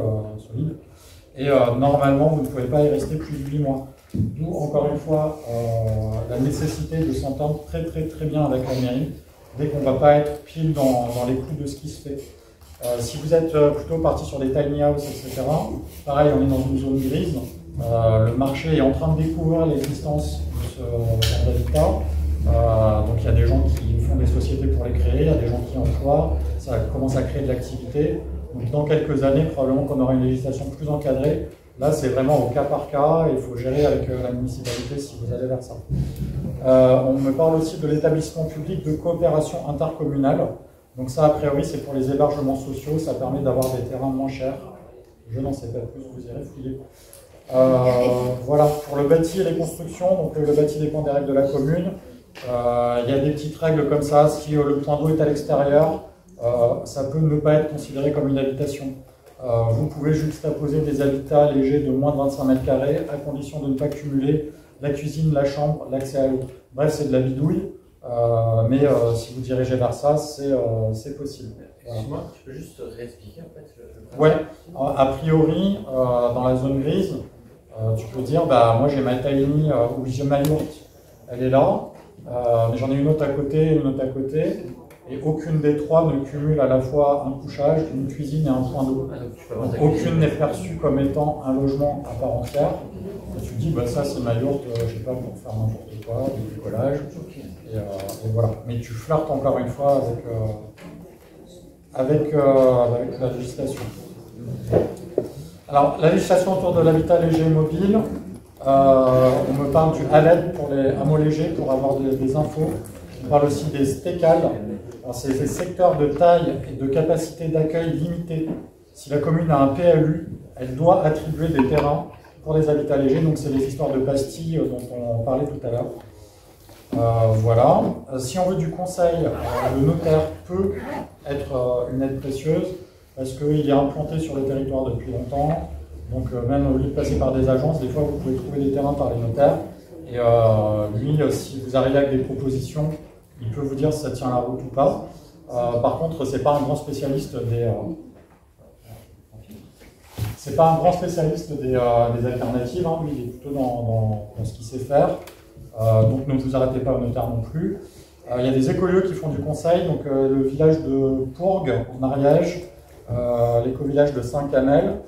solide. Et normalement, vous ne pouvez pas y rester plus de 8 mois. D'où, encore une fois, la nécessité de s'entendre très bien avec la mairie, dès qu'on ne va pas être pile dans les clous de ce qui se fait. Si vous êtes plutôt parti sur des tiny house, etc., pareil, on est dans une zone grise. Le marché est en train de découvrir l'existence de ce genre d'habitat. Donc il y a des gens qui font des sociétés pour les créer, il y a des gens qui emploient, ça commence à créer de l'activité. Donc dans quelques années, probablement qu'on aura une législation plus encadrée. Là, c'est vraiment au cas par cas, il faut gérer avec la municipalité si vous allez vers ça. On me parle aussi de l'établissement public de coopération intercommunale. Donc ça, a priori, c'est pour les hébergements sociaux, ça permet d'avoir des terrains moins chers. Je n'en sais pas plus, vous irez fouiller. Voilà, pour le bâti et les constructions, donc le bâti dépend des règles de la commune. Il y a des petites règles comme ça, si le point d'eau est à l'extérieur, ça peut ne pas être considéré comme une habitation. Vous pouvez juxtaposer des habitats légers de moins de 25 mètres carrés, à condition de ne pas cumuler la cuisine, la chambre, l'accès à l'eau. Bref, c'est de la bidouille, mais si vous dirigez vers ça, c'est possible. Excuse-moi, tu peux juste réexpliquer en fait Ouais, a priori, dans la zone grise, tu peux dire, moi j'ai ma tiny ou j'ai ma yourte, elle est là, mais j'en ai une autre à côté, et aucune des trois ne cumule à la fois un couchage, une cuisine et un point d'eau. Aucune n'est perçue comme étant un logement à part entière. Et tu dis, ça c'est ma yourte, je sais pas, pour faire n'importe quoi, du bricolage, et voilà. Mais tu flirtes encore une fois avec la législation. Alors, la législation autour de l'habitat léger et mobile, on me parle du HALED pour les hameaux légers, pour avoir des infos. On parle aussi des STECAL. C'est des secteurs de taille et de capacité d'accueil limitée. si la commune a un PLU, elle doit attribuer des terrains pour des habitats légers. Donc c'est les histoires de pastilles dont on parlait tout à l'heure. Voilà. Si on veut du conseil, le notaire peut être une aide précieuse parce qu'il est implanté sur le territoire depuis longtemps. Donc même au lieu de passer par des agences, des fois vous pouvez trouver des terrains par les notaires. Et lui, si vous arrivez avec des propositions, il peut vous dire si ça tient la route ou pas. Par contre, c'est pas un grand spécialiste des alternatives. Hein. Lui, il est plutôt dans ce qu'il sait faire. Donc ne vous arrêtez pas au notaire non plus. Il y a des écolieux qui font du conseil. Donc le village de Pourgues en Ariège, l'éco-village de Saint-Camel.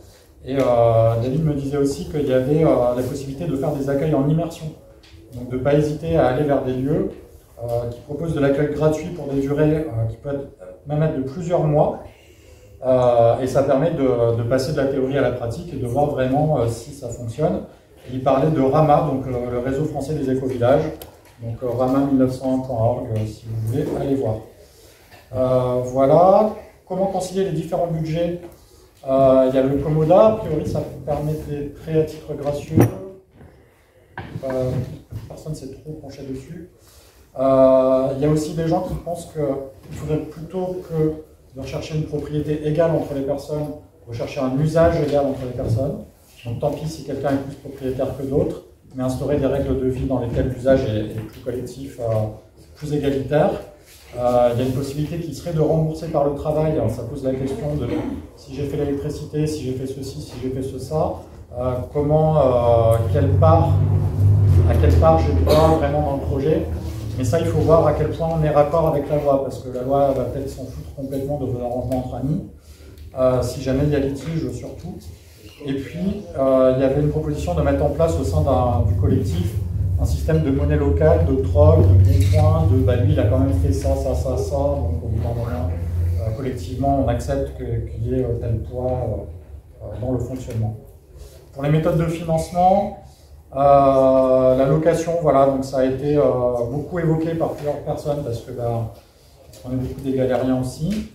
Et David me disait aussi qu'il y avait la possibilité de faire des accueils en immersion. Donc de ne pas hésiter à aller vers des lieux qui proposent de l'accueil gratuit pour des durées qui peuvent même être de plusieurs mois. Et ça permet de passer de la théorie à la pratique et de voir vraiment si ça fonctionne. Et il parlait de RAMA, donc le réseau français des éco-villages. Donc rama1901.org si vous voulez aller voir. Voilà. Comment concilier les différents budgets? Il y a le Comoda, a priori ça permet des prêts à titre gracieux. Personne ne s'est trop penché dessus. Il y a aussi des gens qui pensent qu'il faudrait plutôt que de rechercher une propriété égale entre les personnes, rechercher un usage égal entre les personnes. Donc tant pis si quelqu'un est plus propriétaire que d'autres, mais instaurer des règles de vie dans lesquelles l'usage est plus collectif, plus égalitaire. Il y a une possibilité qui serait de rembourser par le travail. Alors, ça pose la question de si j'ai fait l'électricité, si j'ai fait ceci, si j'ai fait ça, à quelle part j'ai droit vraiment dans le projet. Mais ça, il faut voir à quel point on est raccord avec la loi, parce que la loi va peut-être s'en foutre complètement de vos arrangements entre amis, si jamais il y a litige surtout. Et puis, il y avait une proposition de mettre en place au sein du collectif un système de monnaie locale, de troc, de bons points, lui il a quand même fait ça, donc au bout d'un moment, collectivement on accepte qu'il y ait tel poids dans le fonctionnement. Pour les méthodes de financement, la location, voilà, donc ça a été beaucoup évoqué par plusieurs personnes parce qu'on est beaucoup des galériens aussi.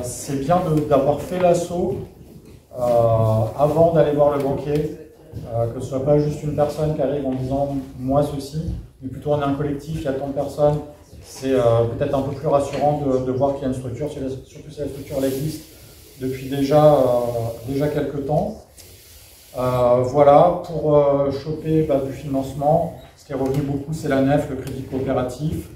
C'est bien d'avoir fait l'assaut avant d'aller voir le banquier. Que ce ne soit pas juste une personne qui arrive en disant « moi ceci », mais plutôt on est un collectif, il y a tant de personnes, c'est peut-être un peu plus rassurant de voir qu'il y a une structure, surtout si la structure existe depuis déjà quelques temps. Voilà, pour choper du financement, ce qui est revenu beaucoup c'est la nef, le crédit coopératif.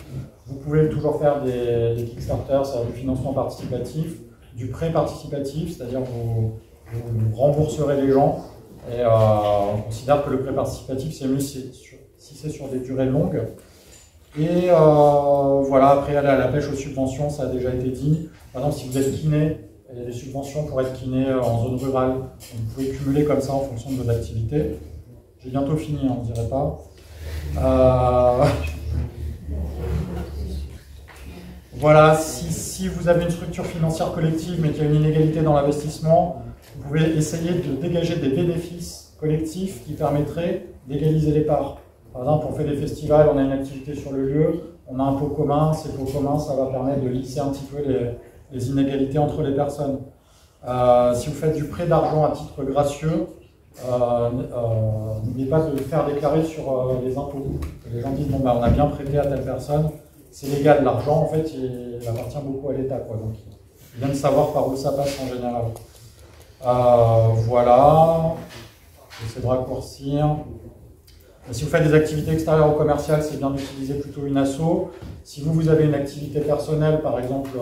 Vous pouvez toujours faire des Kickstarter, c'est-à-dire du financement participatif, du prêt participatif, c'est-à-dire vous rembourserez les gens. Et on considère que le prêt participatif, c'est mieux si c'est sur des durées longues. Et voilà, après aller à la pêche aux subventions, ça a déjà été dit. Par exemple, si vous êtes kiné, il y a des subventions pour être kiné en zone rurale. Donc, vous pouvez cumuler comme ça en fonction de vos activités. J'ai bientôt fini, on ne dirait pas. Voilà, si vous avez une structure financière collective mais qu'il y a une inégalité dans l'investissement, vous pouvez essayer de dégager des bénéfices collectifs qui permettraient d'égaliser les parts. Par exemple, on fait des festivals, on a une activité sur le lieu, on a un pot commun, ces pots communs, ça va permettre de lisser un petit peu les inégalités entre les personnes. Si vous faites du prêt d'argent à titre gracieux, n'oubliez pas de le faire déclarer sur les impôts. Les gens disent bon, on a bien prêté à telle personne, c'est légal, l'argent en fait il appartient beaucoup à l'État, donc il vient de savoir par où ça passe en général. Voilà, j'essaie de raccourcir. Si vous faites des activités extérieures ou commerciales, c'est bien d'utiliser plutôt une asso. Si vous avez une activité personnelle, par exemple, je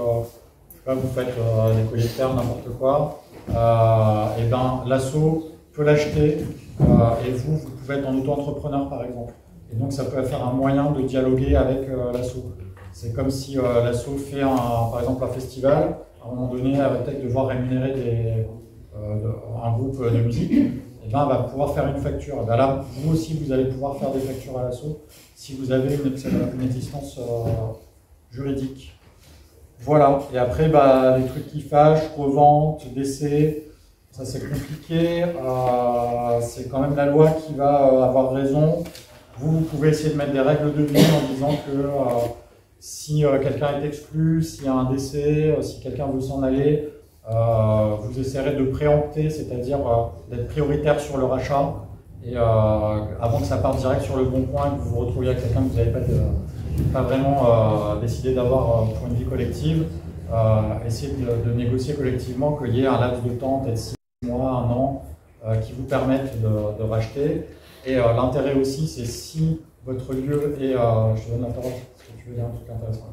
sais pas, vous faites des collecteurs, n'importe quoi, et ben l'asso peut l'acheter et vous pouvez être en auto-entrepreneur par exemple. Et donc ça peut faire un moyen de dialoguer avec l'asso. C'est comme si l'asso fait par exemple un festival, à un moment donné, elle va peut-être devoir rémunérer un groupe de musique, et ben, elle va pouvoir faire une facture. Et ben là, vous aussi, vous allez pouvoir faire des factures à l'asso si vous avez une existence juridique. Voilà. Et après, les trucs qui fâchent, revente, décès, ça c'est compliqué. C'est quand même la loi qui va avoir raison. Vous pouvez essayer de mettre des règles de vie en disant que si quelqu'un est exclu, s'il y a un décès, si quelqu'un veut s'en aller, Vous essaierez de préempter, c'est-à-dire d'être prioritaire sur le rachat, et avant que ça parte direct sur le bon coin, que vous vous retrouviez avec quelqu'un que vous n'avez pas vraiment décidé d'avoir pour une vie collective, essayez de négocier collectivement qu'il y ait un laps de temps, peut-être 6 mois, 1 an, qui vous permettent de racheter. Et l'intérêt aussi, c'est si votre lieu est... je te donne la parole parce que tu veux dire un truc intéressant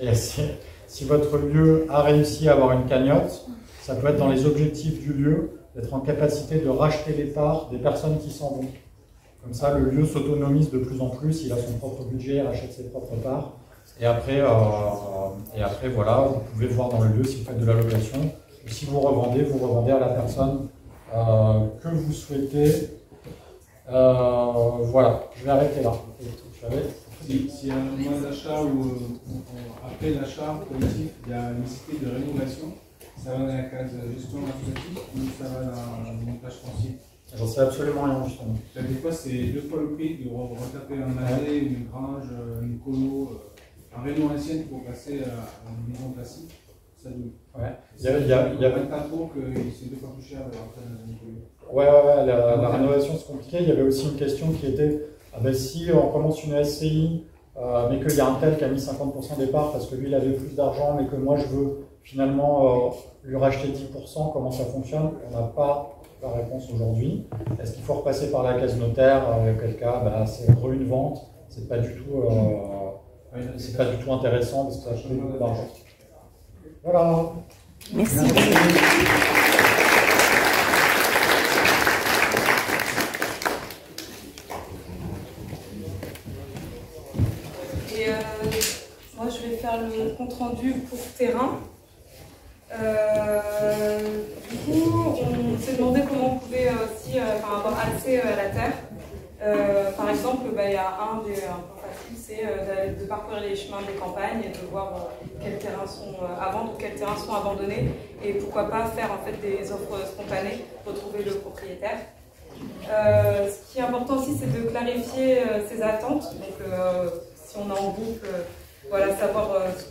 là-dessus. Et si votre lieu a réussi à avoir une cagnotte, ça peut être dans les objectifs du lieu d'être en capacité de racheter les parts des personnes qui s'en vont. Comme ça, le lieu s'autonomise de plus en plus, il a son propre budget, il rachète ses propres parts. Et après, voilà, vous pouvez voir dans le lieu si vous faites de la location. Et si vous revendez à la personne que vous souhaitez. Voilà, je vais arrêter là. Si à un moment d'achat ou après l'achat collectif, il y a une nécessité de rénovation, ça va dans la case gestion associative ou ça va dans le montage foncier? J'en sais absolument rien justement. Des fois, c'est 2 fois le prix de retaper un marais, une grange, une colo, un réno ancienne pour passer à une maison classique. Ça ouais. Il y a un tapeau que c'est 2 fois plus cher de rentrer dans une colo. Ouais, la rénovation c'est compliqué. Il y avait aussi une question qui était si on commence une SCI, mais qu'il y a un tel qui a mis 50% des parts parce que lui il avait plus d'argent, mais que moi je veux finalement lui racheter 10%, comment ça fonctionne? On n'a pas la réponse aujourd'hui. Est-ce qu'il faut repasser par la case notaire? Auquel cas, c'est une vente, c'est pas du tout intéressant parce que ça coûte beaucoup d'argent. Voilà. Merci. Moi, je vais faire le compte-rendu pour terrain. Du coup, on s'est demandé comment on pouvait aussi avoir accès à la terre. Par exemple, il y a un points faciles, c'est de parcourir les chemins des campagnes et de voir quels terrains sont à vendre ou quels terrains sont abandonnés. Et pourquoi pas faire en fait des offres spontanées, retrouver le propriétaire. Ce qui est important aussi, c'est de clarifier ses attentes. Donc, si on est en groupe, voilà, savoir ce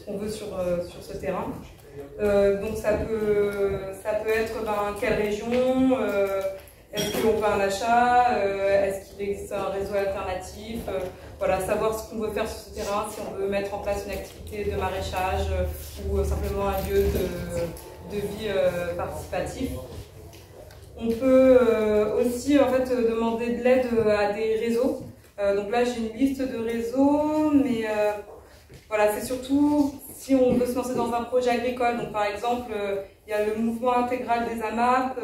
qu'on veut sur ce terrain. Donc ça peut être quelle région, est-ce qu'on veut un achat, est-ce qu'il existe un réseau alternatif, voilà, savoir ce qu'on veut faire sur ce terrain, si on veut mettre en place une activité de maraîchage ou simplement un lieu de vie participatif. On peut aussi en fait demander de l'aide à des réseaux. Donc là j'ai une liste de réseaux, mais voilà, c'est surtout si on veut se lancer dans un projet agricole. Donc par exemple, il y a le mouvement intégral des AMAP,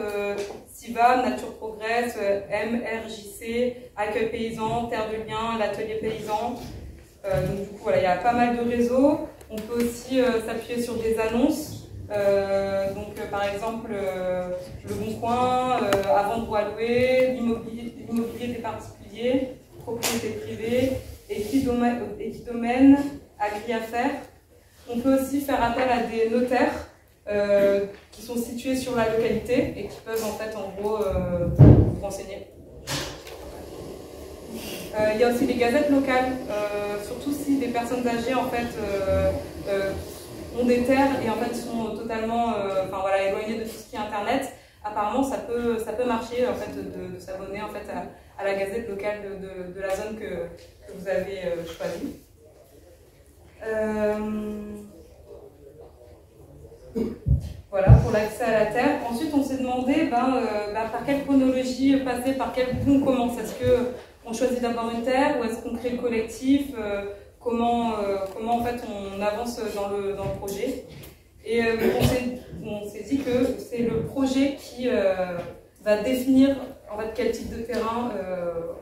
CIVAM, Nature Progress, MRJC, Accueil Paysan, Terre de Liens, l'Atelier Paysan. Donc du coup voilà, il y a pas mal de réseaux. On peut aussi s'appuyer sur des annonces. Par exemple, le Bon Coin, à vendre ou à louer, l'immobilier des particuliers, propriété privée, Equidomaine, Agri-Affaires. On peut aussi faire appel à des notaires qui sont situés sur la localité et qui peuvent en fait en gros vous renseigner. Il y a aussi les gazettes locales, surtout si des personnes âgées en fait ont des terres et en fait sont totalement éloignées de tout ce qui est internet. Apparemment ça peut marcher en fait de s'abonner en fait à la gazette locale de la zone que vous avez choisie. Voilà pour l'accès à la terre. Ensuite on s'est demandé par quelle chronologie passer, par quel bout on commence. Est-ce qu'on choisit d'abord une terre ou est-ce qu'on crée le collectif, comment en fait on avance dans le projet. Et on s'est dit que c'est le projet qui va définir en fait quel type de terrain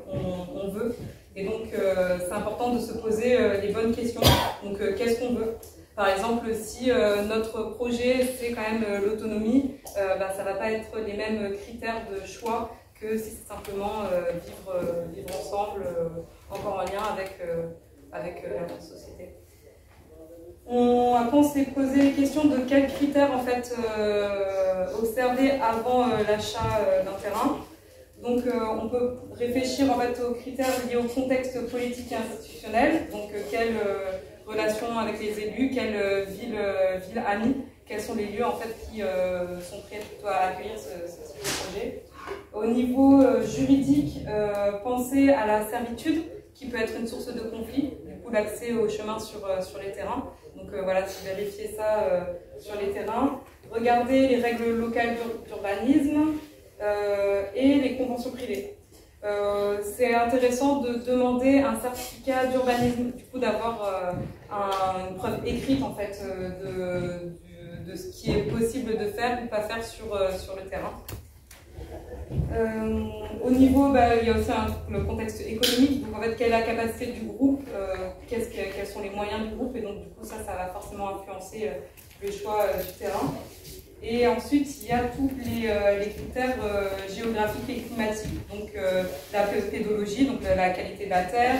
on veut. Et donc c'est important de se poser les bonnes questions. Donc qu'est-ce qu'on veut? Par exemple, si notre projet c'est quand même l'autonomie, ça ne va pas être les mêmes critères de choix que si c'est simplement vivre ensemble, encore en lien avec la société. Après on s'est posé les questions de quels critères en fait observer avant l'achat d'un terrain. Donc on peut réfléchir en fait aux critères liés au contexte politique et institutionnel. Donc quelle relation avec les élus, quelle ville amie, quels sont les lieux en fait qui sont prêts plutôt à accueillir ce projet. Au niveau juridique, penser à la servitude qui peut être une source de conflit, du coup l'accès au chemin sur les terrains. Donc voilà, vérifier ça sur les terrains. Regarder les règles locales d'urbanisme et les conventions privées. C'est intéressant de demander un certificat d'urbanisme, du coup d'avoir une preuve écrite en fait de ce qui est possible de faire ou pas faire sur le terrain. Au niveau, il y a aussi le contexte économique, donc en fait quelle est la capacité du groupe, quels sont les moyens du groupe, et donc du coup ça va forcément influencer le choix du terrain. Et ensuite il y a tous les critères géographiques et climatiques, donc la pédologie, donc la qualité de la terre,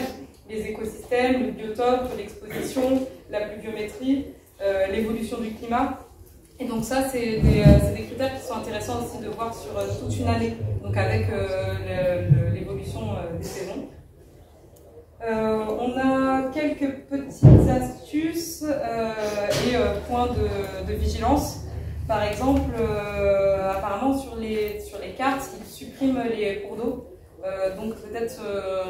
les écosystèmes, le biotope, l'exposition, la pluviométrie, l'évolution du climat. Et donc ça, c'est des critères qui sont intéressants aussi de voir sur toute une année, donc avec l'évolution des saisons. On a quelques petites astuces et points de vigilance. Par exemple, apparemment sur les cartes, ils suppriment les cours d'eau. Donc peut-être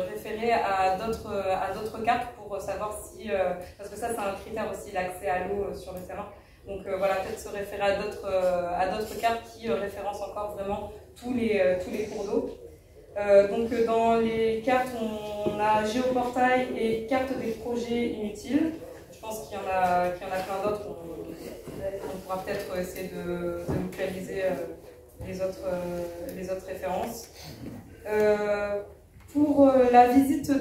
référer à d'autres cartes pour savoir si... parce que ça, c'est un critère aussi, l'accès à l'eau sur le terrain. Donc voilà, peut-être se référer à d'autres cartes qui référencent encore vraiment tous les cours d'eau. Donc dans les cartes, on a géoportail et carte des projets inutiles. Je pense qu'il y en a plein d'autres. On pourra peut-être essayer de mutualiser les autres références. Pour la visite,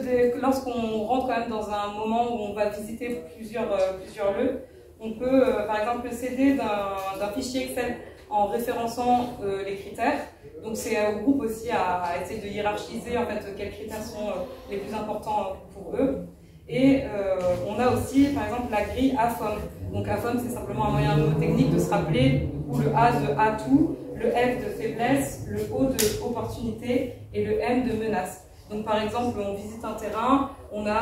lorsqu'on rentre quand même dans un moment où on va visiter plusieurs lieux, on peut par exemple s'aider d'un fichier Excel en référençant les critères. Donc c'est au groupe aussi à essayer de hiérarchiser en fait quels critères sont les plus importants pour eux. Et on a aussi par exemple la grille AFOM. Donc AFOM, c'est simplement un moyen mnémotechnique de se rappeler où le A de atout, le F de faiblesse, le O de opportunité et le M de menace. Donc par exemple, on visite un terrain, on a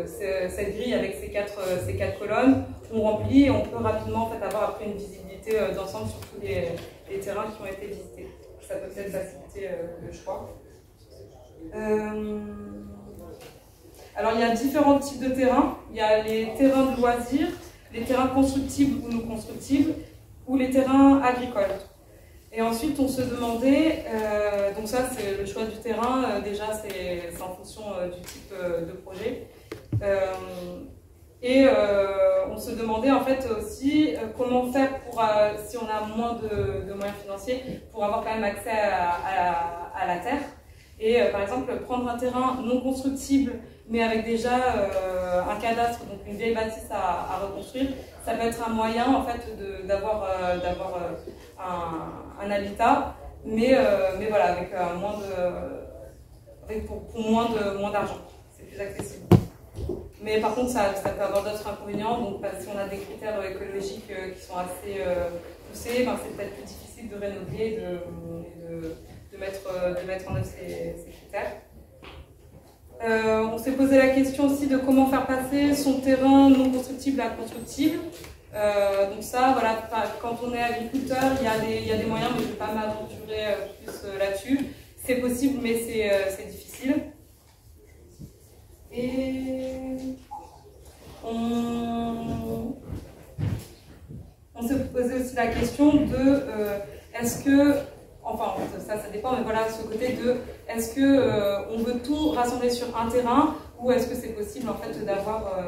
cette grille avec ces quatre colonnes, on remplit et on peut rapidement en fait, avoir après une visibilité d'ensemble sur tous les terrains qui ont été visités. Ça peut peut-être faciliter le choix. Alors il y a différents types de terrains. Il y a les terrains de loisirs, les terrains constructibles ou non constructibles, ou les terrains agricoles. Et ensuite, on se demandait, donc ça c'est le choix du terrain, déjà c'est en fonction du type de projet. On se demandait en fait aussi comment faire pour, si on a moins de moyens financiers, pour avoir quand même accès à la terre. Et par exemple, prendre un terrain non constructible, mais avec déjà un cadastre, donc une vieille bâtisse à reconstruire, ça peut être un moyen en fait d'avoir un habitat, mais voilà, avec pour moins d'argent, c'est plus accessible. Mais par contre, ça peut avoir d'autres inconvénients. Donc, si on a des critères écologiques qui sont assez poussés, c'est peut-être plus difficile de rénover, de mettre en œuvre ces critères. On s'est posé la question aussi de comment faire passer son terrain non constructible à constructible. Donc ça, voilà, quand on est agriculteur, il y a des moyens, mais je ne vais pas m'aventurer plus là-dessus. C'est possible, mais c'est difficile. Et on s'est posé aussi la question de est-ce que, enfin ça dépend, mais voilà, ce côté de est-ce que on veut tout rassembler sur un terrain, ou est-ce que c'est possible en fait d'avoir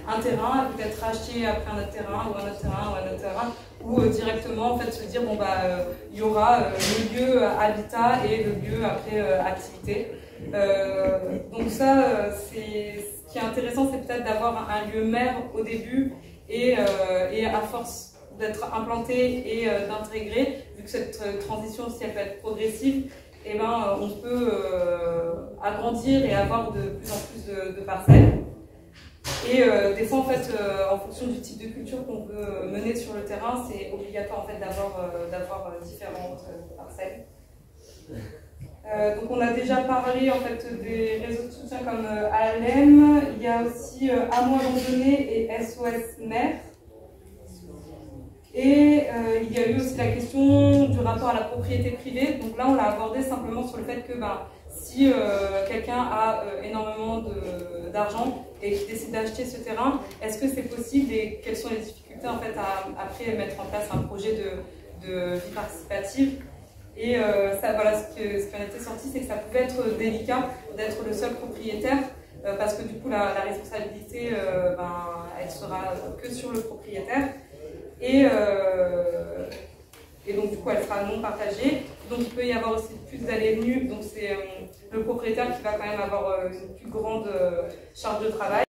un terrain, peut-être racheter après un autre terrain, ou un autre terrain, ou un autre terrain, ou directement en fait se dire bon il y aura le lieu habitat et le lieu après activité. Donc ça, ce qui est intéressant, c'est peut-être d'avoir un lieu mère au début et à force d'être implanté et d'intégrer, vu que cette transition, si elle peut être progressive, on peut agrandir et avoir de plus en plus de parcelles. Et des fois, en fait, en fonction du type de culture qu'on veut mener sur le terrain, c'est obligatoire en fait d'avoir différentes parcelles. Donc on a déjà parlé en fait des réseaux de soutien comme ALM, il y a aussi Hameaux Abandonnés et SOS Mer. Et il y a eu aussi la question du rapport à la propriété privée. Donc là on l'a abordé simplement sur le fait que si quelqu'un a énormément d'argent et qui décide d'acheter ce terrain, est-ce que c'est possible et quelles sont les difficultés en fait à après mettre en place un projet de vie participative. Et ça, voilà, ce qui en était sorti, c'est que ça pouvait être délicat d'être le seul propriétaire, parce que du coup la responsabilité, elle sera que sur le propriétaire, et donc du coup elle sera non partagée. Donc il peut y avoir aussi plus d'allées et venues, donc c'est le propriétaire qui va quand même avoir une plus grande charge de travail.